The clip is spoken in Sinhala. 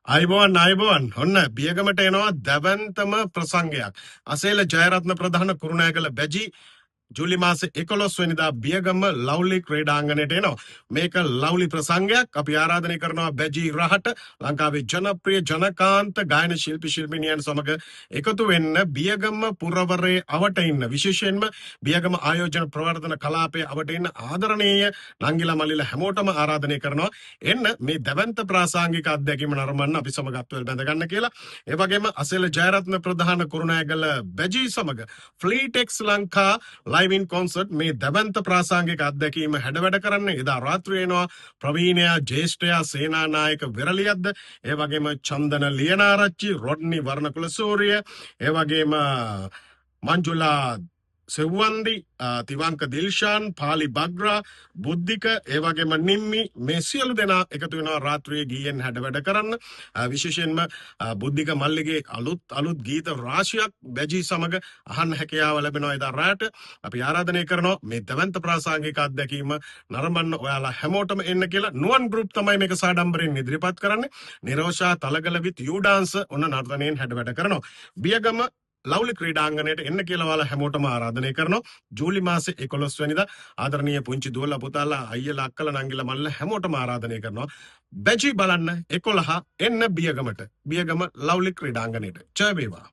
අයිබෝන් ඔන්න බියගමට එනවා දැවන්තම ප්‍රසංගයක්. අසේල ජයරත්න ප්‍රධාන කුරුණෑගල බැජි ජුලි මාසේ 11 වෙනිදා බියගම ලව්ලි ක්‍රීඩාංගණයට එනවා. මේක ලව්ලි ප්‍රසංගයක්. අපි ආරාධනය කරනවා බැජි රහට ලංකාවේ ජනප්‍රිය ජනකාන්ත ගායන ශිල්පිනියන් සමග එකතු වෙන්න බියගම පුරවරේ අවට ඉන්න විශේෂයෙන්ම බියගම ආයෝජන ප්‍රවර්ධන කලාපයේ අවට ඉන්න ආදරණීය නංගිලා මල්ලිලා හැමෝටම ආරාධනය කරනවා. එන්න මේ දැවන්ත ප්‍රාසංගික අත්දැකීම නරඹන්න අපි සමග අත්වල බැඳ ගන්න කියලා. ඒ වගේම අසේල ජයරත්න ප්‍රධාන කුරුණෑගල බැජි සමග ෆ්ලීටෙක්ස් ලංකා live in concert මේ දවන්ත ප්‍රාසංගික අත්දැකීම හැඩවැඩ කරන්න එදා රාත්‍රියේ එනවා ප්‍රවීණයා ජේෂ්ඨයා සේනානායක විරලියද්ද ඒ වගේම චන්දන ලියනාරච්චි රොඩ්නි වර්ණකුල සූරිය ඒ වගේම මංජුලා සෙව්වන්දි තිවංක දිල්ෂාන් පාලි බග්‍රා බුද්ධික ඒ වගේම නිම්මි මේ සියලු දෙනා එකතු වෙනවා රාත්‍රියේ ගීයෙන් හැඩවැඩ කරන්න විශේෂයෙන්ම බුද්ධික මල්ලිගේ අලුත් ගීත රාශියක් බැජි සමග අහන්න හැකියාව ලැබෙනවා එදා රාට අපි ආරාධනය කරනවා මේ දවන්ත ප්‍රාසංගික අත්දැකීම නරඹන්න ඔයාලා හැමෝටම එන්න කියලා නුවන් ගෲප් තමයි මේක සාඩම්බරෙන් ඉදිරිපත් කරන්නේ නිරෝෂා තලගල විත් යූ ඩාන්ස් ඔන්න නර්තනයෙන් හැඩවැඩ කරනවා බියගම ලව්ලි ක්‍රීඩාංගණයට එන්න කියලා ඔයාලා හැමෝටම ආරාධනය කරනවා ජූලි මාසේ 11 වෙනිදා ආදරණීය පුංචි දුවලා පුතාලා අයියලා අක්කලා නංගිලා මල්ලා හැමෝටම ආරාධනය කරනවා බැජි බලන්න 11 එන්න බියගමට බියගම ලව්ලි ක්‍රීඩාංගණයට ජය වේවා